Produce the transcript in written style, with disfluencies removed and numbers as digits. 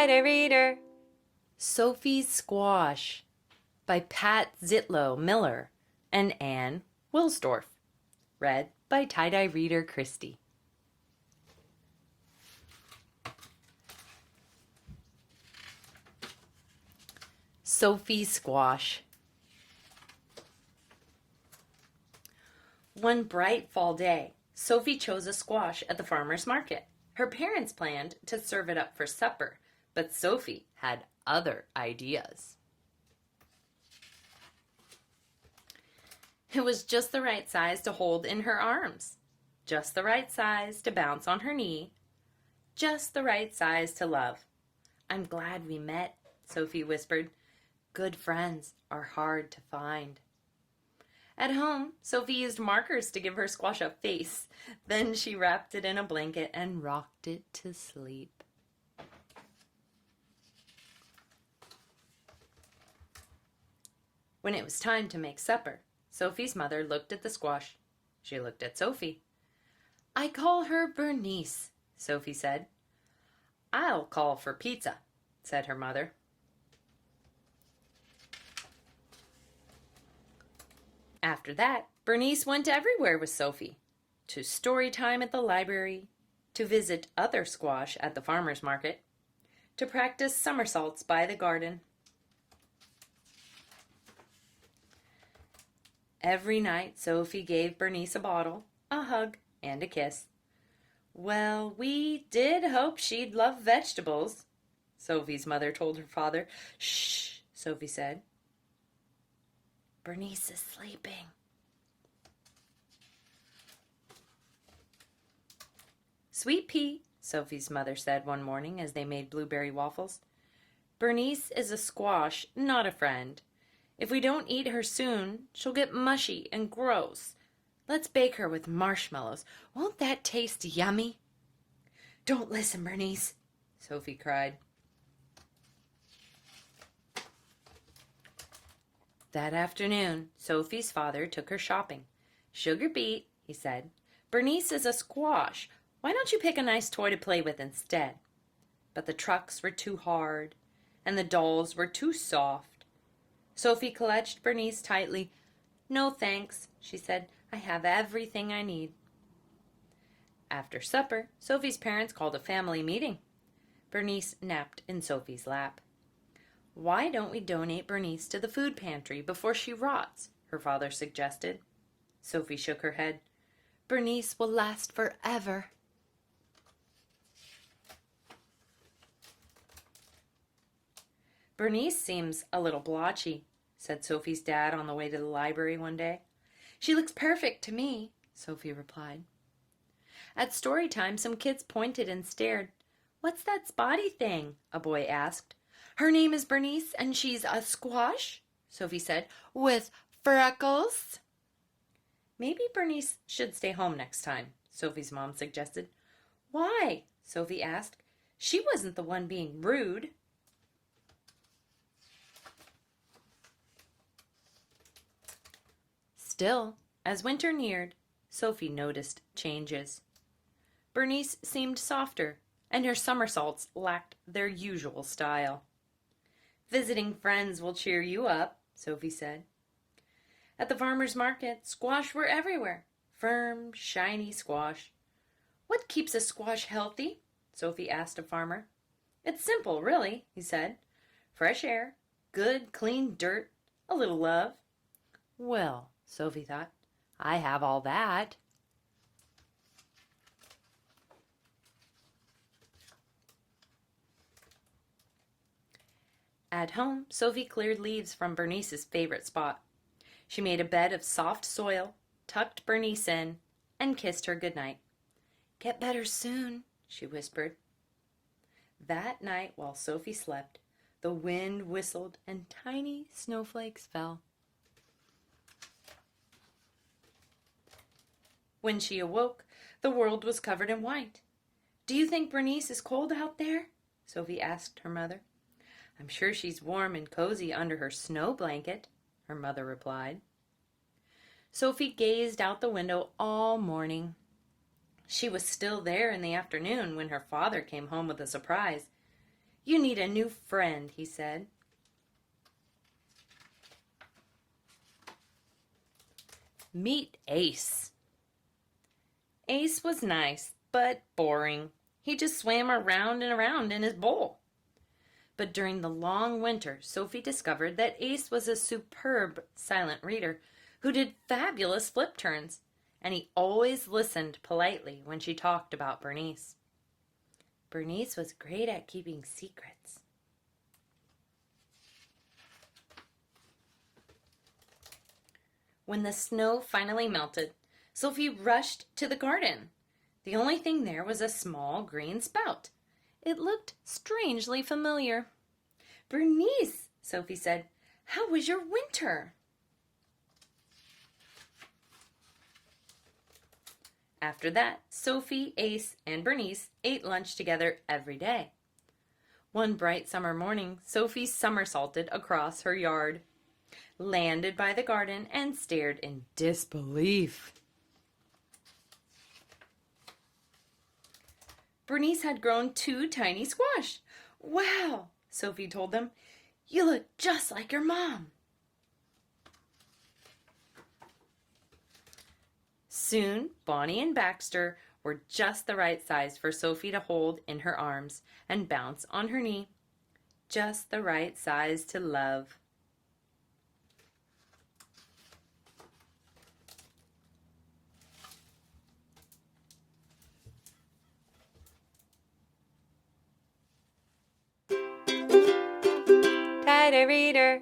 Tie-dye reader. Sophie's Squash by Pat Zietlow Miller and Anne Wilsdorf. Read by tie-dye reader Kristie. Sophie's Squash. One bright fall day, Sophie chose a squash at the farmer's market. Her parents planned to serve it up for supper, but Sophie had other ideas. It was just the right size to hold in her arms, just the right size to bounce on her knee, just the right size to love. "I'm glad we met," Sophie whispered. "Good friends are hard to find." At home, Sophie used markers to give her squash a face. Then she wrapped it in a blanket and rocked it to sleep. When it was time to make supper, Sophie's mother looked at the squash. She looked at Sophie. "I call her Bernice," Sophie said. "I'll call for pizza," said her mother. After that, Bernice went everywhere with Sophie. To story time at the library, to visit other squash at the farmer's market, to practice somersaults by the garden. Every night, Sophie gave Bernice a bottle, a hug, and a kiss. "Well, we did hope she'd love vegetables," Sophie's mother told her father. "Shh," Sophie said. "Bernice is sleeping." "Sweet pea," Sophie's mother said one morning as they made blueberry waffles. "Bernice is a squash, not a friend. If we don't eat her soon, she'll get mushy and gross. Let's bake her with marshmallows. Won't that taste yummy?" "Don't listen, Bernice," Sophie cried. That afternoon, Sophie's father took her shopping. "Sugar beet," he said. "Bernice is a squash. Why don't you pick a nice toy to play with instead?" But the trucks were too hard, and the dolls were too soft. Sophie clutched Bernice tightly. "No thanks," she said. "I have everything I need." After supper, Sophie's parents called a family meeting. Bernice napped in Sophie's lap. "Why don't we donate Bernice to the food pantry before she rots?" her father suggested. Sophie shook her head. "Bernice will last forever." "Bernice seems a little blotchy," said Sophie's dad on the way to the library one day. "She looks perfect to me," Sophie replied. At story time, some kids pointed and stared. "What's that spotty thing?" a boy asked. "Her name is Bernice, and she's a squash," Sophie said, "with freckles." "Maybe Bernice should stay home next time," Sophie's mom suggested. "Why?" Sophie asked. "She wasn't the one being rude." Still, as winter neared, Sophie noticed changes. Bernice seemed softer, and her somersaults lacked their usual style. "Visiting friends will cheer you up," Sophie said. At the farmer's market, squash were everywhere. Firm, shiny squash. "What keeps a squash healthy?" Sophie asked a farmer. "It's simple, really," he said. "Fresh air, good, clean dirt, a little love." Well, Sophie thought, I have all that. At home, Sophie cleared leaves from Bernice's favorite spot. She made a bed of soft soil, tucked Bernice in, and kissed her goodnight. "Get better soon," she whispered. That night, while Sophie slept, the wind whistled and tiny snowflakes fell. When she awoke, the world was covered in white. "Do you think Bernice is cold out there?" Sophie asked her mother. "I'm sure she's warm and cozy under her snow blanket," her mother replied. Sophie gazed out the window all morning. She was still there in the afternoon when her father came home with a surprise. You need a new friend, he said. Meet Ace. Ace was nice, but boring. He just swam around and around in his bowl. But during the long winter, Sophie discovered that Ace was a superb silent reader who did fabulous flip turns, and he always listened politely when she talked about Bernice. Bernice was great at keeping secrets. When the snow finally melted, Sophie rushed to the garden. The only thing there was a small green spout. It looked strangely familiar. Bernice, Sophie said, how was your winter? After that, Sophie, Ace, and Bernice ate lunch together every day. One bright summer morning, Sophie somersaulted across her yard, landed by the garden, and stared in disbelief. Bernice had grown 2 tiny squash. Wow, Sophie told them. You look just like your mom. Soon, Bonnie and Baxter were just the right size for Sophie to hold in her arms and bounce on her knee. Just the right size to love. Try to read her.